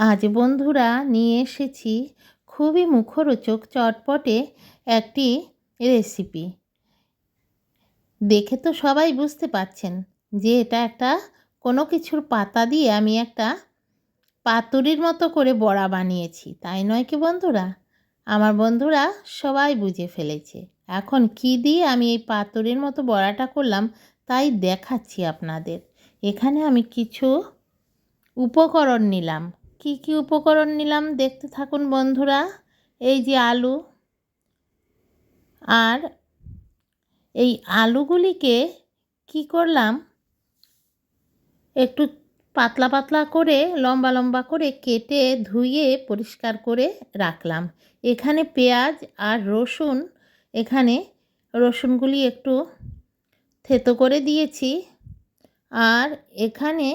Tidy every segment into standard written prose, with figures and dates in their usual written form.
আজ বন্ধুরা নিয়ে এসেছি খুবই মুখরোচক চটপটে একটি রেসিপি। দেখে তো সবাই বুঝতে পারছেন যে এটা একটা কোনো কিছুর পাতা দিয়ে আমি একটা পাতুরির মতো করে বড়া বানিয়েছি, তাই নয় কি বন্ধুরা? আমার বন্ধুরা সবাই বুঝে ফেলেছে। এখন কি দিয়ে আমি এই পাতুরির মতো বড়াটা করলাম তাই দেখাচ্ছি আপনাদের। এখানে আমি কিছু উপকরণ নিলাম। কি কি উপকরণ নিলাম দেখতে থাকুন বন্ধুরা। এই যে আলু, আর এই আলুগুলিকে কি করলাম, একটু পাতলা পাতলা করে লম্বা লম্বা করে কেটে ধুয়ে পরিষ্কার করে রাখলাম। এখানে পেঁয়াজ আর রসুন, এখানে রসুনগুলি একটু থেতো করে দিয়েছি। আর এখানে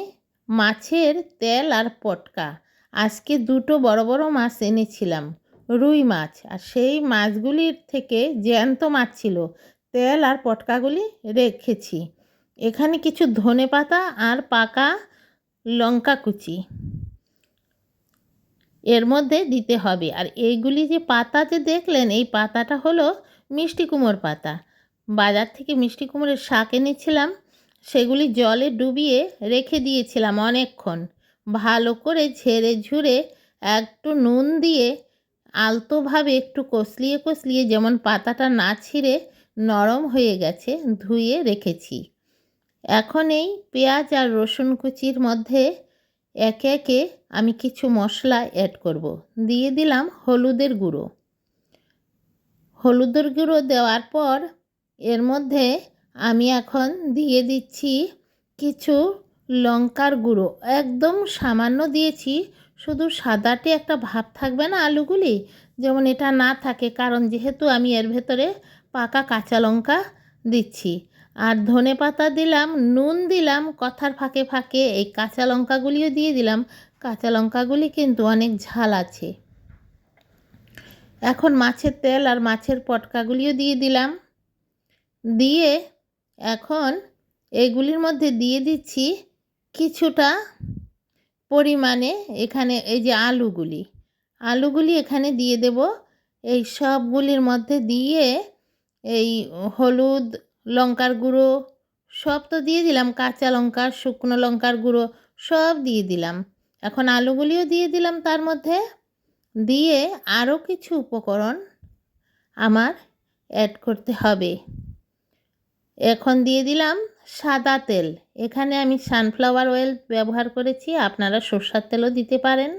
মাছের তেল আর পটকা, আজকে দুটো বড় বড় মাছ এনেছিলাম, রুই মাছ, আর সেই মাছগুলির থেকে জ্যান্ত মাছ ছিল, তেল আর পটকাগুলি রেখেছি। এখানে কিছু ধনেপাতা আর পাকা লঙ্কা কুচি এর মধ্যে দিতে হবে। আর এইগুলি যে পাতা যে দেখলেন, এই পাতাটা হলো মিষ্টি কুমড়োর পাতা। বাজার থেকে মিষ্টি কুমড়োর শাক এনেছিলাম, সেগুলি জলে ডুবিয়ে রেখে দিয়েছিলাম অনেকক্ষণ। ভালো করে ঝেড়ে ঝুড়ে একটু নুন দিয়ে আলতোভাবে একটু কষলিয়ে কষলিয়ে, যেমন পাতাটা না ছিঁড়ে নরম হয়ে গেছে, ধুয়ে রেখেছি। এখন এই পেঁয়াজ আর রসুন কুচির মধ্যে একে একে আমি কিছু মশলা অ্যাড করব। দিয়ে দিলাম হলুদের গুঁড়ো। হলুদের গুঁড়ো দেওয়ার পর এর মধ্যে আমি এখন দিয়ে দিচ্ছি কিছু লঙ্কার গুঁড়ো, একদম সামান্য দিয়েছি, শুধু সাদাটে একটা ভাব থাকবে না আলুগুলি, যেমন এটা না থাকে, কারণ যেহেতু আমি এর ভেতরে পাকা কাঁচা লঙ্কা দিচ্ছি। আর ধনেপাতা দিলাম, নুন দিলাম, কথার ফাঁকে ফাঁকে এই কাঁচা লঙ্কাগুলিও দিয়ে দিলাম। কাঁচা লঙ্কাগুলি কিন্তু অনেক ঝাল আছে। এখন মাছের তেল আর মাছের পটকাগুলিও দিয়ে দিলাম। দিয়ে এখন এগুলির মধ্যে দিয়ে দিচ্ছি কিছুটা পরিমাণে, এখানে এই যে আলুগুলি এখানে দিয়ে দেব। এই সবগুলির মধ্যে দিয়ে এই হলুদ, লঙ্কার গুঁড়ো সব তো দিয়ে দিলাম, কাঁচা লঙ্কা, শুকনো লঙ্কার গুঁড়ো সব দিয়ে দিলাম। এখন আলুগুলিও দিয়ে দিলাম তার মধ্যে। দিয়ে আরও কিছু উপকরণ আমার অ্যাড করতে হবে। এখন দিয়ে দিলাম সাদা তেল। এখানে আমি সানফ্লাওয়ার অয়েল ব্যবহার করেছি, আপনারা সরষের তেলও দিতে পারেন।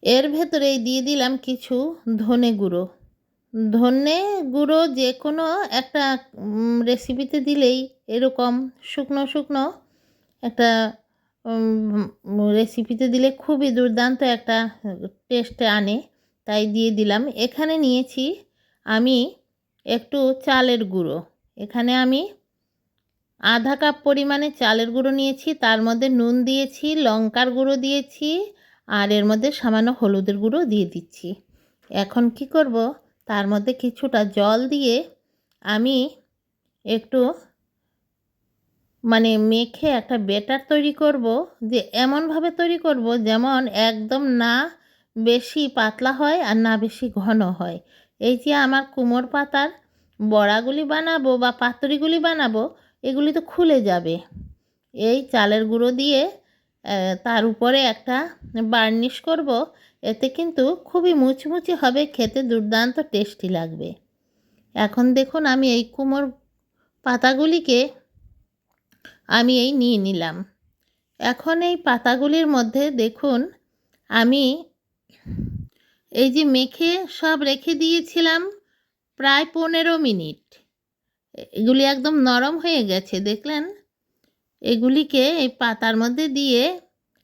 এর ভেতরেই দিয়ে দিলাম কিছু ধনে গুঁড়ো। ধনে গুঁড়ো যে কোনো একটা রেসিপিতে দিলেই এরকম শুকনো শুকনো একটা রেসিপিতে দিলে খুবই দুর্দান্ত একটা টেস্ট আনে, তাই দিয়ে দিলাম। এখানে নিয়েছি আমি একটু চালের গুঁড়ো। এখানে আমি আধা কাপ পরিমাণে চালের গুঁড়ো নিয়েছি, তার মধ্যে নুন দিয়েছি, লঙ্কার গুঁড়ো দিয়েছি, আর এর মধ্যে সামান্য হলুদের গুঁড়ো দিয়ে দিচ্ছি। এখন কি করব, তার মধ্যে কিছুটা জল দিয়ে আমি একটু মেখে একটা ব্যাটার তৈরি করব। যে এমনভাবে তৈরি করব যেমন একদম না বেশি পাতলা হয় আর না বেশি ঘন হয়। এই যে আমার কুমড়োর পাতার বড়াগুলি বানাবো বা পাতুরিগুলি বানাবো, এগুলি তো খুলে যাবে। এই চালের গুঁড়ো দিয়ে তার উপরে একটা বার্নিশ করব, এতে কিন্তু খুবই মুচমুচে হবে, খেতে দুর্দান্ত টেস্টি লাগবে। এখন দেখুন আমি এই কুমড়োর পাতাগুলিকে আমি এই নিয়ে নিলাম। এখন এই পাতাগুলির মধ্যে দেখুন আমি এই যে মেখে সব রেখে দিয়েছিলাম প্রায় 15 মিনিট, এগুলি একদম নরম হয়ে গেছে দেখলেন। এগুলিকে এই পাতার মধ্যে দিয়ে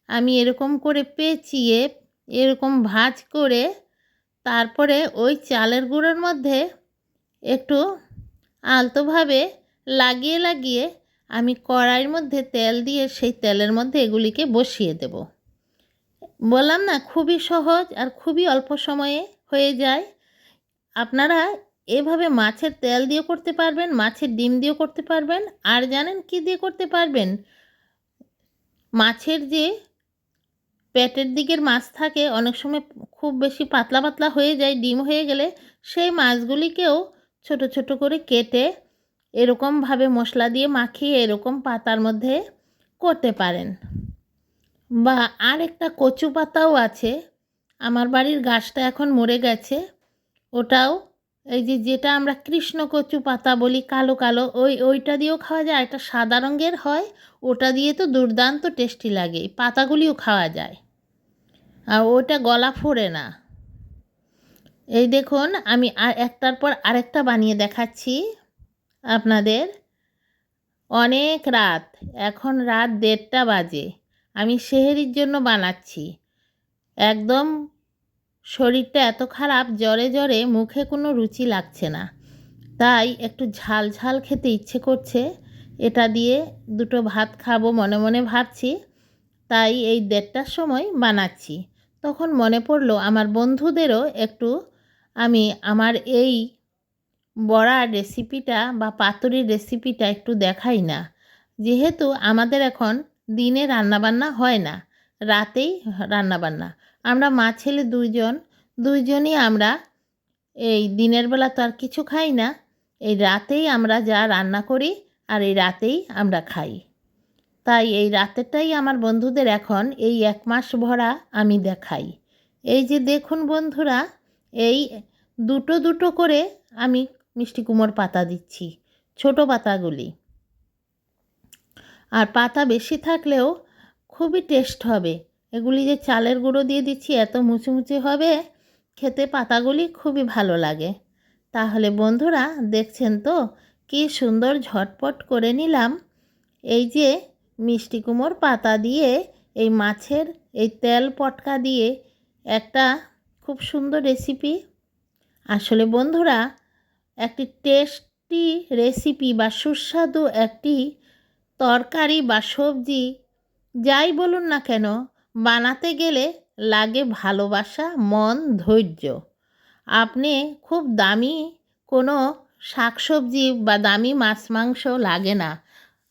আমি এরকম করে পেঁচিয়ে এরকম ভাঁজ করে, তারপরে ওই চালের গুঁড়োর মধ্যে একটু আলতোভাবে লাগিয়ে লাগিয়ে আমি কড়াইয়ের মধ্যে তেল দিয়ে সেই তেলের মধ্যে এগুলিকে বসিয়ে দেব। বললাম না, খুবই সহজ আর খুবই অল্প সময়ে হয়ে যায়। আপনারা এভাবে মাছের তেল দিয়েও করতে পারবেন, মাছের ডিম দিয়েও করতে পারবেন, আর জানেন কি দিয়ে করতে পারবেন? মাছের যে পেটের দিকের মাছ থাকে, অনেক সময় খুব বেশি পাতলা পাতলা হয়ে যায়, ডিম হয়ে গেলে সেই মাছগুলিকেও ছোট ছোট করে কেটে এরকমভাবে মশলা দিয়ে মাখিয়ে এরকম পাতার মধ্যে করতে পারেন। বা আরেকটা কচু পাতাও আছে, আমার বাড়ির গাছটা এখন মরে গেছে, ওটাও এই যেটা আমরা কৃষ্ণকচু পাতা বলি, কালো কালো, ওইটা দিয়েও খাওয়া যায়। একটা সাদা রঙের হয়, ওটা দিয়ে তো দুর্দান্ত টেস্টি লাগে, এই পাতাগুলিও খাওয়া যায় আর ওটা গলা ফোড়ে না। এই দেখুন আমি আর একটার পর আরেকটা বানিয়ে দেখাচ্ছি আপনাদের। অনেক রাত, এখন রাত 1:30 বাজে, আমি সেহরির জন্য বানাচ্ছি। একদম শরীরটা এত খারাপ, জ্বরে জ্বরে মুখে কোনো রুচি লাগছে না, তাই একটু ঝাল ঝাল খেতে ইচ্ছে করছে। এটা দিয়ে দুটো ভাত খাবো মনে মনে ভাবছি, তাই এই 1:30টার সময় বানাচ্ছি। তখন মনে পড়লো আমার বন্ধুদেরও একটু আমি আমার এই বড়ার রেসিপিটা বা পাতুরির রেসিপিটা একটু দেখাই না, যেহেতু আমাদের এখন দিনে রান্নাবান্না হয় না, রাতেই রান্নাবান্না। আমরা মা ছেলে দুইজনই আমরা এই দিনের বেলা তো আর কিছু খাই না, এই রাতেই আমরা যা রান্না করি আর এই রাতেই আমরা খাই। তাই এই রাতেরটাই আমার বন্ধুদের এখন এই 1 মাস ভরা আমি দেখাই। এই যে দেখুন বন্ধুরা, এই দুটো দুটো করে আমি মিষ্টি কুমড়োর পাতা দিচ্ছি, ছোট পাতাগুলি। আর পাতা বেশি থাকলেও খুবই টেস্ট হবে। এগুলি যে চালের গুঁড়ো দিয়ে দিচ্ছি, এত মুচমুচে হবে খেতে, পাতাগুলি খুবই ভালো লাগে। তাহলে বন্ধুরা দেখছেন তো কি সুন্দর ঝটপট করে নিলাম এই যে মিষ্টি কুমড়োর পাতা দিয়ে এই মাছের এই তেল পটকা দিয়ে একটা খুব সুন্দর রেসিপি। আসলে বন্ধুরা, একটি টেস্টি রেসিপি বা সুস্বাদু একটি তরকারি বা সবজি যাই বলুন না কেন, বানাতে গেলে লাগে ভালোবাসা, মন, ধৈর্য। আপনি খুব দামি কোনো শাকসবজি বা দামি মাছ মাংস লাগে না,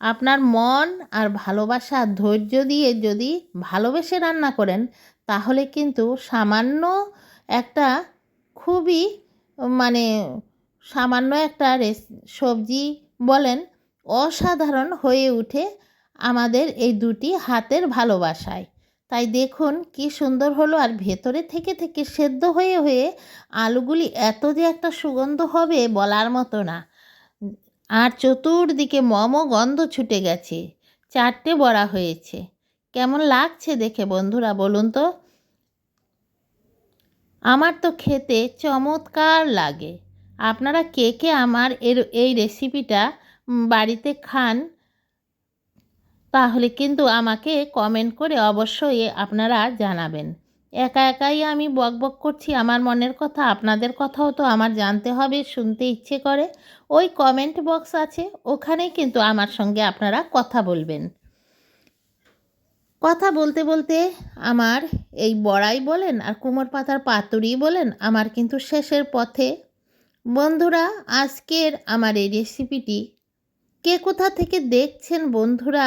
আপনার মন আর ভালোবাসা আর ধৈর্য দিয়ে যদি ভালোবেসে রান্না করেন, তাহলে কিন্তু সামান্য একটা খুবই মানে সামান্য একটা সবজি বলেন অসাধারণ হয়ে ওঠে আমাদের এই দুটি হাতের ভালোবাসায়। তাই দেখুন কি সুন্দর হলো, আর ভেতরে থেকে থেকে সেদ্ধ হয়ে হয়ে আলুগুলি এত যে একটা সুগন্ধ হবে বলার মতো না। আর চতুর্দিকে গন্ধ ছুটে গেছে, 4টে বড়া হয়েছে। কেমন লাগছে দেখে বন্ধুরা বলুন তো? আমার তো খেতে চমৎকার লাগে। আপনারা কে কে আমার এই রেসিপিটা বাড়িতে খান, তাহলে কিন্তু আমাকে কমেন্ট করে অবশ্যই আপনারা জানাবেন। একা একাই আমি বকবক করছি আমার মনের কথা, আপনাদের কথাও তো আমার জানতে হবে, শুনতে ইচ্ছে করে। ওই কমেন্ট বক্স আছে, ওখানেই কিন্তু আমার সঙ্গে আপনারা কথা বলবেন। কথা বলতে বলতে আমার এই বড়াই বলেন আর কুমড়োর পাতার পাতুরি বলেন, আমার কিন্তু শেষের পথে। বন্ধুরা, আজকের আমার এই রেসিপিটি কে কোথা থেকে দেখছেন বন্ধুরা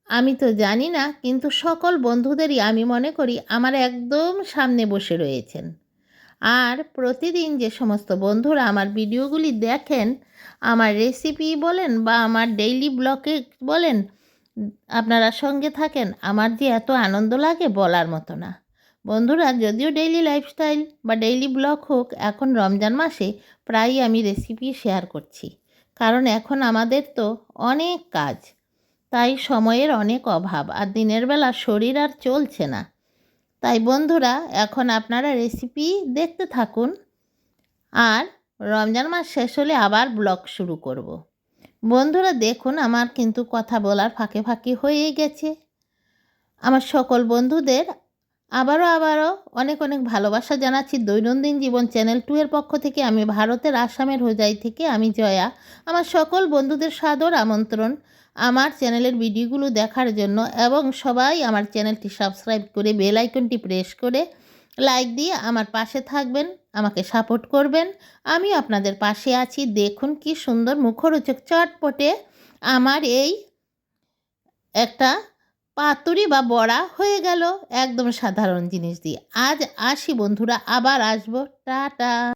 আমি তো জানি না, কিন্তু সকল বন্ধুদেরই আমি মনে করি আমার একদম সামনে বসে রয়েছেন। আর প্রতিদিন যে সমস্ত বন্ধুরা আমার ভিডিওগুলি দেখেন, আমার রেসিপি বলেন বা আমার ডেইলি ব্লগে বলেন, আপনারা সঙ্গে থাকেন, আমার যে এত আনন্দ লাগে বলার মতো না। বন্ধুরা, যদিও ডেইলি লাইফস্টাইল বা ডেইলি ব্লগ হোক, এখন রমজান মাসে প্রায়ই আমি রেসিপি শেয়ার করছি, কারণ এখন আমাদের তো অনেক কাজ, তাই সময়ের অনেক অভাব, আর দিনের বেলা শরীর আর চলছে না। তাই বন্ধুরা, এখন আপনারা রেসিপি দেখতে থাকুন, আর রমজান মাস শেষ হলে আবার ব্লগ শুরু করব। বন্ধুরা দেখুন, আমার কিন্তু কথা বলার ফাঁকে ফাঁকে হয়েই গেছে। আমার সকল বন্ধুদের আবারও অনেক অনেক ভালোবাসা জানাচ্ছি। দৈনন্দিন জীবন চ্যানেল 2 এর পক্ষ থেকে, আমি ভারতের আসামের হোজাই থেকে আমি জয়া। আমার সকল বন্ধুদের সাদর আমন্ত্রণ আমার চ্যানেলের ভিডিওগুলো দেখার জন্য, এবং সবাই আমার চ্যানেলটি সাবস্ক্রাইব করে বেল আইকনটি প্রেস করে লাইক দিয়ে আমার পাশে থাকবেন, আমাকে সাপোর্ট করবেন। আমি আপনাদের পাশে আছি। দেখুন কি সুন্দর মুখরোচক চটপটে আমার এই একটা পাতুরি বা বড়া হয়ে গেল একদম সাধারণ জিনিস দিয়ে। আজ আসি বন্ধুরা, আবার আসবো। টাটা।